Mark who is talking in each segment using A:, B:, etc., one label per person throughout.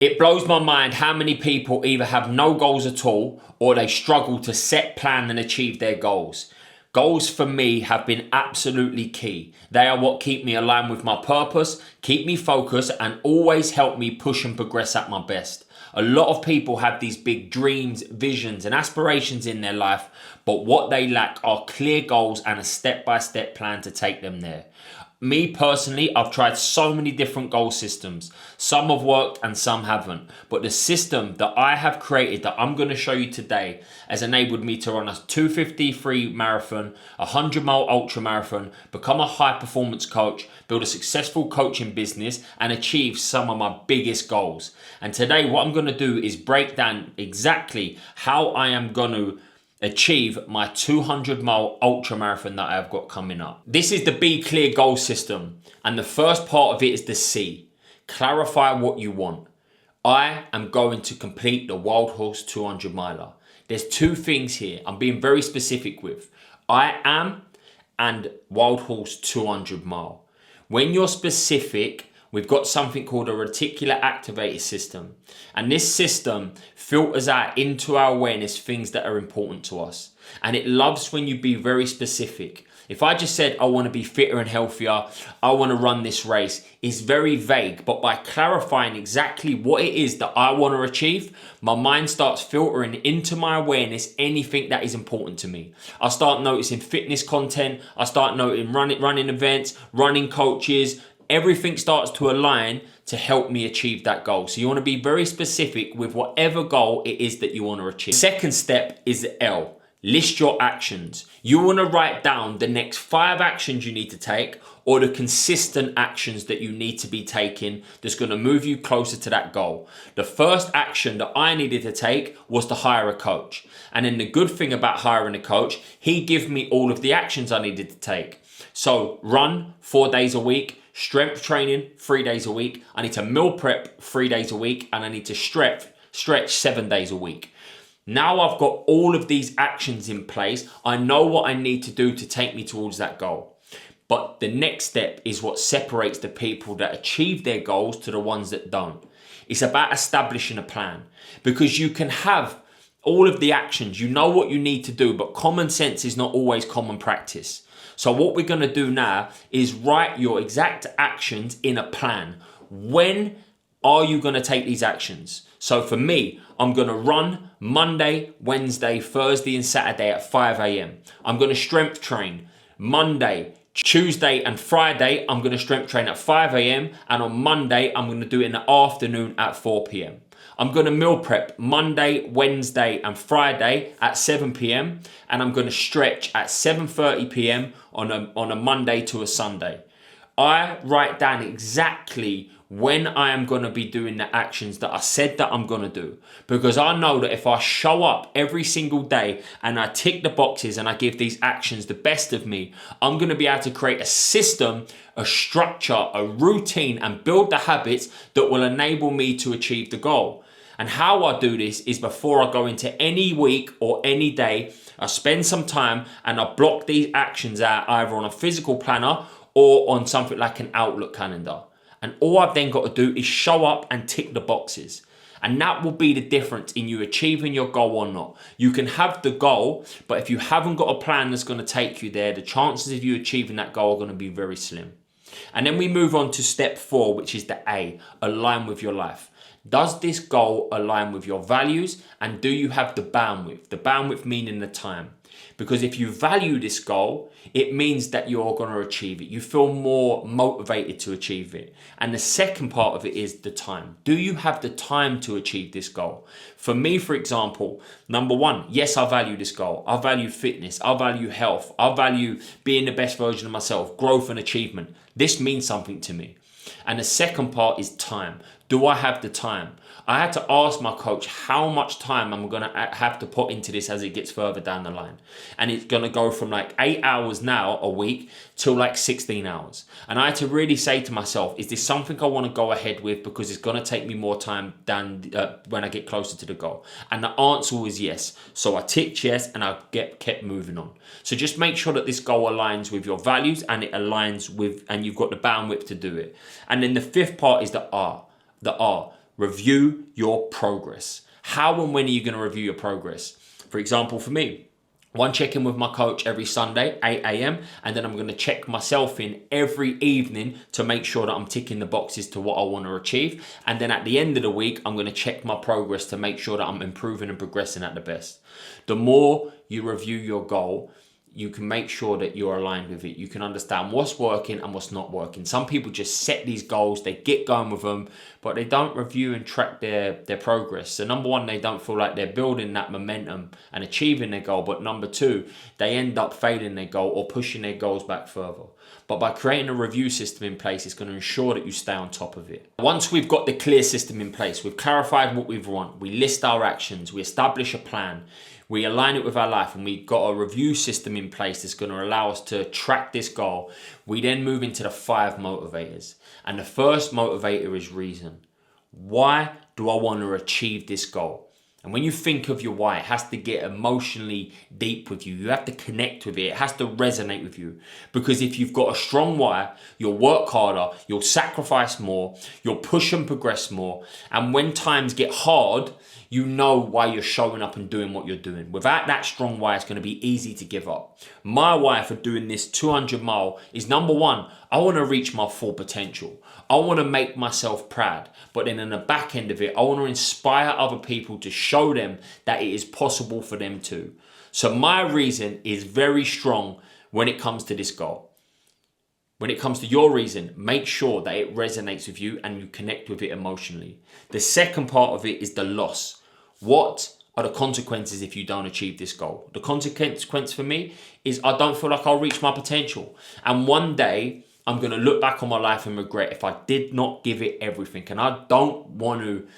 A: It blows my mind how many people either have no goals at all or they struggle to set, plan and achieve their goals. Goals for me have been absolutely key. They are what keep me aligned with my purpose, keep me focused and always help me push and progress at my best. A lot of people have these big dreams, visions and aspirations in their life, but what they lack are clear goals and a step-by-step plan to take them there. Me personally, I've tried so many different goal systems. Some have worked and some haven't. But the system that I have created that I'm going to show you today has enabled me to run a 253 marathon, a 100-mile ultra marathon, become a high performance coach, build a successful coaching business and achieve some of my biggest goals. And today what I'm going to do is break down exactly how I am going to achieve my 200-mile ultra marathon that I've got coming up. This is the Be Clear goal system, and the first part of it is the C. Clarify what you want. I am going to complete the Wild Horse 200 miler. There's two things here I'm being very specific with. I am and Wild Horse 200 mile. When you're specific, we've got something called a reticular activator system. And this system filters out into our awareness things that are important to us. And it loves when you be very specific. If I just said, I want to be fitter and healthier, I want to run this race, it's very vague. But by clarifying exactly what it is that I want to achieve, my mind starts filtering into my awareness anything that is important to me. I start noticing fitness content. I start noticing running events, running coaches. Everything starts to align to help me achieve that goal. So you want to be very specific with whatever goal it is that you want to achieve. Second step is the L. List your actions. You want to write down the next 5 actions you need to take or the consistent actions that you need to be taking that's going to move you closer to that goal. The first action that I needed to take was to hire a coach. And then the good thing about hiring a coach, he gave me all of the actions I needed to take. So run 4 days a week, strength training 3 days a week. I need to meal prep 3 days a week, and I need to stretch 7 days a week. Now I've got all of these actions in place. I know what I need to do to take me towards that goal. But the next step is what separates the people that achieve their goals to the ones that don't. It's about establishing a plan, because you can have all of the actions, you know what you need to do, but common sense is not always common practice. So what we're going to do now is write your exact actions in a plan. When are you going to take these actions? So for me, I'm going to run Monday, Wednesday, Thursday and Saturday at 5 a.m. I'm going to strength train Monday, Tuesday and Friday. I'm going to strength train at 5 a.m. And on Monday, I'm going to do it in the afternoon at 4 p.m. I'm going to meal prep Monday, Wednesday and Friday at 7 p.m. And I'm going to stretch at 7:30 p.m. on a Monday to a Sunday. I write down exactly when I am going to be doing the actions that I said that I'm going to do. Because I know that if I show up every single day and I tick the boxes and I give these actions the best of me, I'm going to be able to create a system, a structure, a routine and build the habits that will enable me to achieve the goal. And how I do this is before I go into any week or any day, I spend some time and I block these actions out either on a physical planner or on something like an Outlook calendar. And all I've then got to do is show up and tick the boxes. And that will be the difference in you achieving your goal or not. You can have the goal, but if you haven't got a plan that's going to take you there, the chances of you achieving that goal are going to be very slim. And then we move on to step 4, which is the A, align with your life. Does this goal align with your values? And do you have the bandwidth? The bandwidth meaning the time. Because if you value this goal, it means that you're going to achieve it. You feel more motivated to achieve it. And the second part of it is the time. Do you have the time to achieve this goal? For me, for example, number 1, yes, I value this goal. I value fitness. I value health. I value being the best version of myself, growth and achievement. This means something to me. And the second part is time. Do I have the time? I had to ask my coach how much time I'm going to have to put into this as it gets further down the line. And it's going to go from like 8 hours now a week to like 16 hours. And I had to really say to myself, is this something I want to go ahead with because it's going to take me more time than when I get closer to the goal? And the answer was yes. So I ticked yes and I kept moving on. So just make sure that this goal aligns with your values and it aligns with, and you've got the bandwidth to do it. And then the fifth part is the R. The R. review your progress. How and when are you going to review your progress? For example, for me, one check-in with my coach every Sunday, 8 a.m. And then I'm going to check myself in every evening to make sure that I'm ticking the boxes to what I want to achieve. And then at the end of the week, I'm going to check my progress to make sure that I'm improving and progressing at the best. The more you review your goal, you can make sure that you're aligned with it. You can understand what's working and what's not working. Some people just set these goals, they get going with them, but they don't review and track their progress. So number one, they don't feel like they're building that momentum and achieving their goal. But number two, they end up failing their goal or pushing their goals back further. But by creating a review system in place, it's going to ensure that you stay on top of it. Once we've got the clear system in place, we've clarified what we want, we list our actions, we establish a plan, we align it with our life, and we've got a review system in place that's going to allow us to track this goal. We then move into the 5 motivators. And the first motivator is reason. Why do I want to achieve this goal? And when you think of your why, it has to get emotionally deep with you. You have to connect with it. It has to resonate with you. Because if you've got a strong why, you'll work harder, you'll sacrifice more, you'll push and progress more. And when times get hard, you know why you're showing up and doing what you're doing. Without that strong why, it's going to be easy to give up. My why for doing this 200 mile is number one, I want to reach my full potential. I want to make myself proud. But then in the back end of it, I want to inspire other people to show them that it is possible for them too. So my reason is very strong when it comes to this goal. When it comes to your reason, make sure that it resonates with you and you connect with it emotionally. The second part of it is the loss. What are the consequences if you don't achieve this goal? The consequence for me is I don't feel like I'll reach my potential. And one day I'm going to look back on my life and regret if I did not give it everything. And I don't want to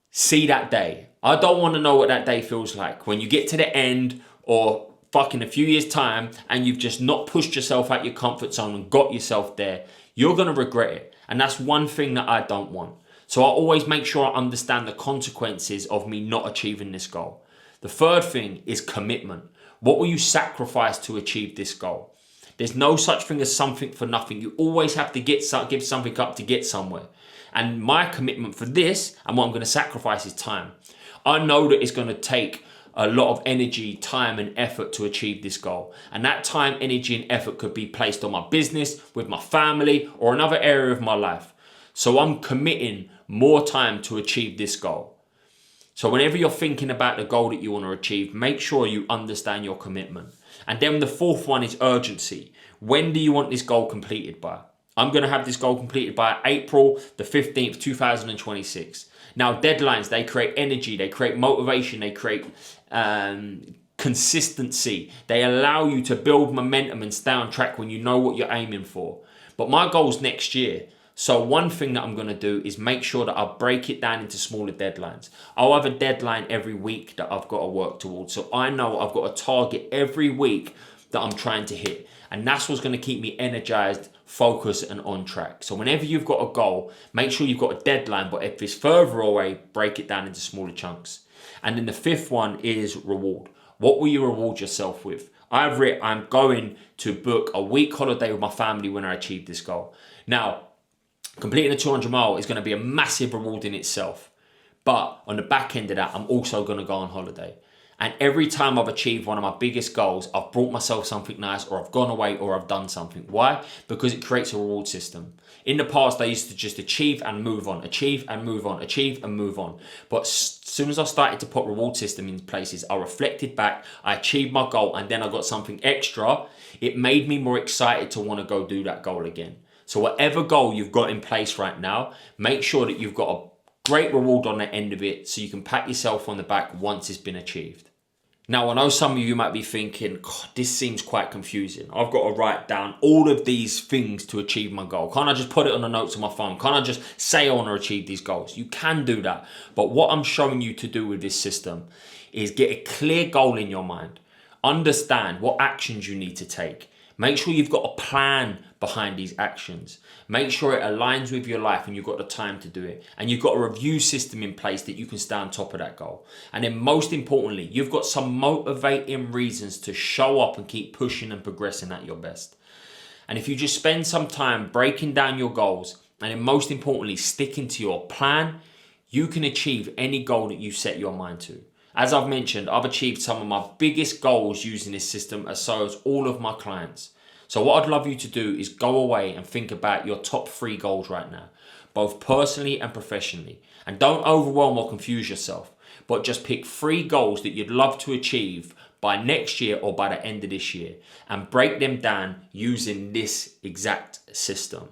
A: see that day. I don't want to know what that day feels like. When you get to the end or fucking a few years time and you've just not pushed yourself out your comfort zone and got yourself there, you're going to regret it. And that's one thing that I don't want. So I always make sure I understand the consequences of me not achieving this goal. The third thing is commitment. What will you sacrifice to achieve this goal? There's no such thing as something for nothing. You always have to give something up to get somewhere. And my commitment for this and what I'm going to sacrifice is time. I know that it's going to take a lot of energy, time and effort to achieve this goal. And that time, energy and effort could be placed on my business, with my family or another area of my life. So I'm committing more time to achieve this goal. So whenever you're thinking about the goal that you want to achieve, make sure you understand your commitment. And then the fourth one is urgency. When do you want this goal completed by? I'm going to have this goal completed by April the 15th, 2026. Now, deadlines, they create energy, they create motivation, they create consistency. They allow you to build momentum and stay on track when you know what you're aiming for. But my goal's next year. So one thing that I'm going to do is make sure that I break it down into smaller deadlines. I'll have a deadline every week that I've got to work towards. So I know I've got a target every week that I'm trying to hit. And that's what's going to keep me energized, focused and on track. So whenever you've got a goal, make sure you've got a deadline. But if it's further away, break it down into smaller chunks. And then the fifth one is reward. What will you reward yourself with? I'm going to book a week holiday with my family when I achieve this goal. Now, completing a 200 mile is going to be a massive reward in itself. But on the back end of that, I'm also going to go on holiday. And every time I've achieved one of my biggest goals, I've brought myself something nice or I've gone away or I've done something. Why? Because it creates a reward system. In the past, I used to just achieve and move on, achieve and move on, achieve and move on. But as soon as I started to put reward system in places, I reflected back, I achieved my goal and then I got something extra. It made me more excited to want to go do that goal again. So whatever goal you've got in place right now, make sure that you've got a great reward on the end of it so you can pat yourself on the back once it's been achieved. Now, I know some of you might be thinking, God, this seems quite confusing. I've got to write down all of these things to achieve my goal. Can't I just put it on the notes on my phone? Can't I just say I want to achieve these goals? You can do that. But what I'm showing you to do with this system is get a clear goal in your mind. Understand what actions you need to take. Make sure you've got a plan behind these actions. Make sure it aligns with your life and you've got the time to do it. And you've got a review system in place that you can stay on top of that goal. And then most importantly, you've got some motivating reasons to show up and keep pushing and progressing at your best. And if you just spend some time breaking down your goals and then most importantly, sticking to your plan, you can achieve any goal that you set your mind to. As I've mentioned, I've achieved some of my biggest goals using this system, as so has all of my clients. So what I'd love you to do is go away and think about your top 3 goals right now, both personally and professionally. And don't overwhelm or confuse yourself, but just pick 3 goals that you'd love to achieve by next year or by the end of this year, and break them down using this exact system.